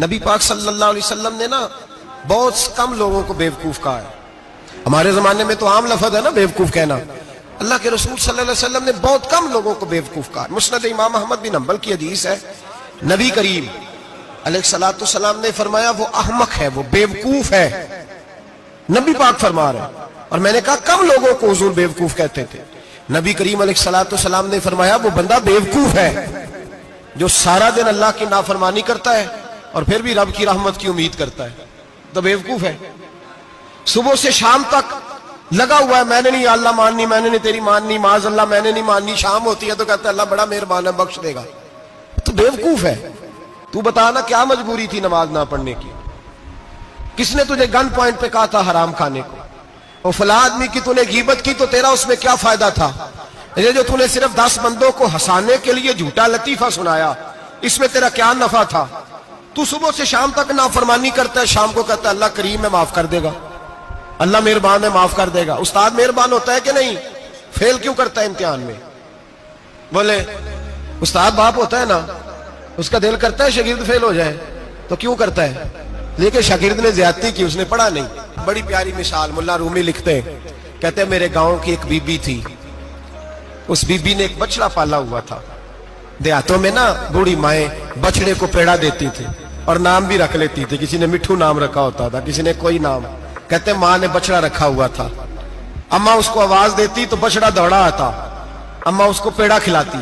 نبی پاک صلی اللہ علیہ وسلم نے نا بہت کم لوگوں کو بیوقوف کہا ہے. ہمارے زمانے میں تو عام لفظ ہے نا بیوقوف کہنا. اللہ کے رسول صلی اللہ علیہ وسلم نے بہت کم لوگوں کو بیوقوف کہا. مسند امام احمد بن حنبل کی حدیث ہے, نبی کریم علیہ الصلوۃ والسلام نے فرمایا وہ احمق ہے, وہ بیوقوف ہے. نبی پاک فرما رہے ہیں. اور میں نے کہا کم لوگوں کو حضور بیوقوف کہتے تھے. نبی کریم علیہ الصلوۃ والسلام نے فرمایا وہ بندہ بیوقوف ہے جو سارا دن اللہ کی نافرمانی کرتا ہے اور پھر بھی رب کی رحمت کی امید کرتا ہے, تو بیوقوف ہے. صبح سے شام تک لگا ہوا ہے, میں نے نہیں اللہ ماننی, میں نے نہیں تیری ماننی, معاذ اللہ میں نے نہیں ماننی. شام ہوتی ہے تو کہتا ہے اللہ بڑا مہربان ہے بخش دے گا. تو بیوقوف ہے. تو بتانا کیا مجبوری تھی نماز نہ پڑھنے کی؟ کس نے تجھے گن پوائنٹ پہ کہا تھا حرام کھانے کو؟ اور فلاں آدمی کی تو نے غیبت کی تو تیرا اس میں کیا فائدہ تھا؟ یہ جو تو نے صرف 10 بندوں کو ہنسانے کے لیے جھوٹا لطیفہ سنایا, اس میں تیرا کیا نفع تھا؟ تو صبح سے شام تک نافرمانی کرتا ہے, شام کو کہتا ہے اللہ کریم ہے معاف کر دے گا, اللہ مہربان ہے معاف کر دے گا. استاد مہربان ہوتا ہے کہ نہیں؟ فیل کیوں کرتا ہے امتحان میں؟ بولے استاد باپ ہوتا ہے نا, اس کا دل کرتا ہے شاگرد فیل ہو جائے, تو کیوں کرتا ہے؟ لیکن شاگرد نے زیادتی کی, اس نے پڑھا نہیں. بڑی پیاری مثال ملا رومی لکھتے ہیں, کہتے ہیں میرے گاؤں کی ایک بی بی تھی. اس بی بی نے ایک بچڑا پالا ہوا تھا. دیہاتوں میں نا بوڑھی مائیں بچڑے کو پیڑا دیتی تھی اور نام بھی رکھ لیتی تھی. کسی نے مٹھو نام رکھا ہوتا تھا, کسی نے کوئی نام. کہتے ہیں ماں نے بچڑا رکھا ہوا تھا. اماں اس کو آواز دیتی تو بچڑا دوڑا آتا, اماں اس کو پیڑا کھلاتی.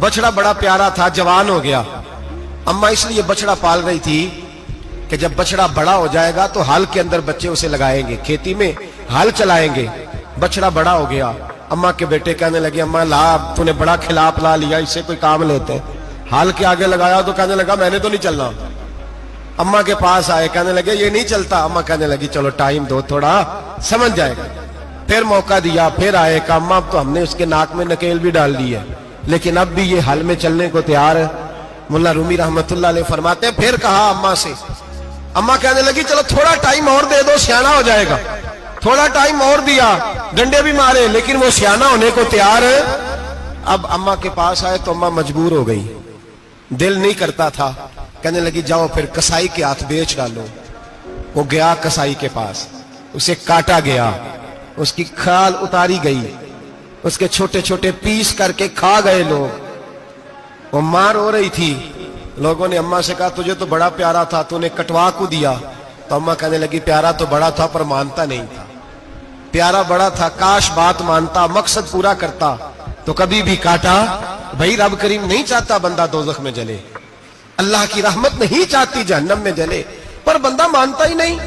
بچڑا بڑا پیارا تھا, جوان ہو گیا. اماں اس لیے بچڑا پال رہی تھی کہ جب بچڑا بڑا ہو جائے گا تو ہل کے اندر بچے اسے لگائیں گے, کھیتی میں ہل چلائیں گے. بچڑا بڑا ہو گیا, اماں کے بیٹے کہنے لگے اماں لا تو نے بڑا کھلا پلا لیا, اس سے کوئی کام لیتے ہیں. ہل کے آگے لگایا تو کہنے لگا میں نے تو نہیں چلنا. اماں کے پاس آئے, کہنے لگے یہ نہیں چلتا. اماں کہنے لگی چلو ٹائم دو تھوڑا سمجھ جائے گا. پھر موقع دیا, پھر آئے, کہا اماں اب تو ہم نے اس کے ناک میں نکیل بھی ڈال دی ہے لیکن اب بھی یہ ہل میں چلنے کو تیار ہے. ملا رومی رحمت اللہ علیہ فرماتے ہیں پھر کہا اماں سے, اماں کہنے لگی چلو تھوڑا ٹائم اور دے دو سیانا ہو جائے گا. تھوڑا ٹائم اور دیا, ڈنڈے بھی مارے لیکن وہ سیانا ہونے کو تیار ہے. اب اماں کے پاس آئے تو اماں مجبور ہو گئی, دل نہیں کرتا تھا. کہنے لگی جاؤ پھر کسائی کے ہاتھ بیچ ڈالو. وہ گیا کسائی کے پاس, اسے کاٹا گیا, اس کی کھال اتاری گئی, اس کے چھوٹے چھوٹے پیس کر کے کھا گئے لوگ. وہ ماں رو رہی تھی. لوگوں نے اماں سے کہا تجھے تو بڑا پیارا تھا, تو نے کٹوا کو دیا. تو اماں کہنے لگی پیارا تو بڑا تھا پر مانتا نہیں تھا. پیارا بڑا تھا, کاش بات مانتا, مقصد پورا کرتا تو کبھی بھی کاٹا. بھائی رب کریم نہیں چاہتا بندہ دوزخ میں جلے, اللہ کی رحمت نہیں چاہتی جہنم میں جلے, پر بندہ مانتا ہی نہیں,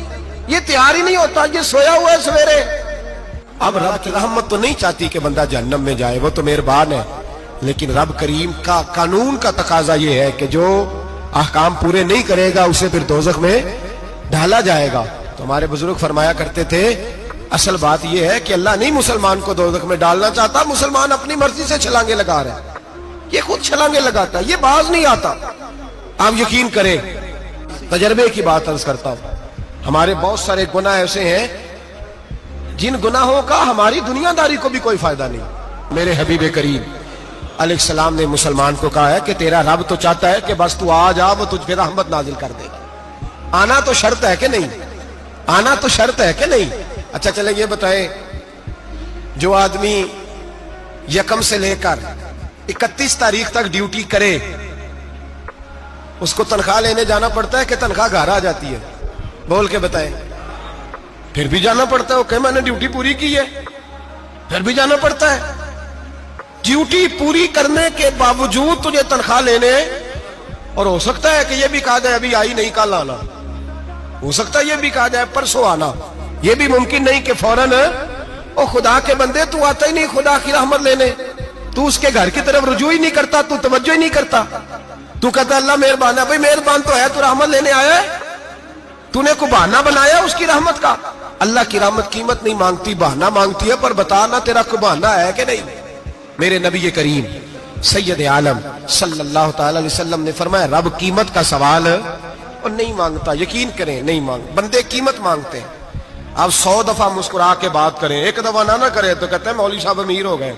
یہ تیار ہی نہیں ہوتا, یہ سویا ہوا ہے سویرے. اب رب کی رحمت تو نہیں چاہتی کہ بندہ جہنم میں جائے, وہ تو مہربان ہے, لیکن رب کریم کا قانون کا تقاضا یہ ہے کہ جو احکام پورے نہیں کرے گا اسے پھر دوزخ میں ڈالا جائے گا. تو ہمارے بزرگ فرمایا کرتے تھے اصل بات یہ ہے کہ اللہ نہیں مسلمان کو دوزخ میں ڈالنا چاہتا, مسلمان اپنی مرضی سے چھلانگے لگا رہا ہے, یہ خود چھلانگے لگاتا ہے, یہ باز نہیں آتا. آپ یقین کریں, تجربے کی بات عرض کرتا ہوں, ہمارے بہت سارے گناہ ایسے ہیں جن گناہوں کا ہماری دنیا داری کو بھی کوئی فائدہ نہیں. میرے حبیب کریم علیہ السلام نے مسلمان کو کہا ہے کہ تیرا رب تو چاہتا ہے کہ بس تو آ جا, وہ تجھ پہ رحمت نازل کر دے گا. آنا تو شرط ہے کہ نہیں؟ آنا تو شرط ہے کہ نہیں؟ اچھا چلیں یہ بتائیں, جو آدمی 1 سے لے کر 31 تاریخ تک ڈیوٹی کرے اس کو تنخواہ لینے جانا پڑتا ہے کہ تنخواہ گھر آ جاتی ہے؟ بول کے بتائیں. پھر بھی جانا پڑتا ہے, وہ کہ میں نے ڈیوٹی پوری کی ہے, پھر بھی جانا پڑتا ہے. ڈیوٹی پوری کرنے کے باوجود تجھے تنخواہ لینے, اور ہو سکتا ہے کہ یہ بھی کہا جائے ابھی آئی نہیں کل آنا, ہو سکتا ہے یہ بھی کہا جائے پرسوں آنا. یہ بھی ممکن نہیں کہ فوراً او خدا کے بندے تو آتا ہی نہیں خدا کی رحمت لینے, تو اس کے گھر کی طرف رجوع ہی نہیں کرتا, تو توجہ ہی نہیں کرتا, تو کہتا اللہ مہربان ہے. بھائی مہربان تو ہے, تو رحمت لینے آیا ہے, تو نے کو بہانہ بنایا اس کی رحمت کا. اللہ کی رحمت قیمت نہیں مانگتی, بہانہ مانگتی ہے. پر بتا نا تیرا کو بہانہ ہے کہ نہیں؟ میرے نبی کریم سید عالم صلی اللہ تعالی علیہ وسلم نے فرمایا رب قیمت کا سوال اور نہیں مانگتا. یقین کریں نہیں مانگ, بندے قیمت مانگتے ہیں. آپ 100 دفعہ مسکرا کے بات کریں, ایک دفعہ نہ کرے تو کہتے ہیں مولوی صاحب امیر ہو گئے,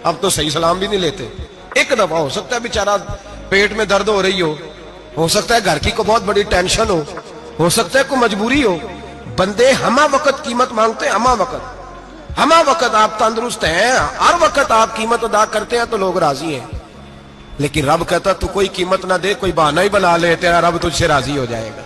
اب تو صحیح سلام بھی نہیں لیتے. ایک دفعہ ہو سکتا ہے بیچارہ پیٹ میں درد ہو رہی ہو, ہو سکتا ہے گھر کی کو بہت بڑی ٹینشن ہو سکتا ہے کوئی مجبوری ہو. بندے ہمہ وقت قیمت مانگتے ہیں, ہمہ وقت آپ تندرست ہیں, ہر وقت آپ قیمت ادا کرتے ہیں تو لوگ راضی ہیں. لیکن رب کہتا تو کوئی قیمت نہ دے, کوئی بہانہ ہی بنا لے, تیرا رب تجھ سے راضی ہو جائے گا.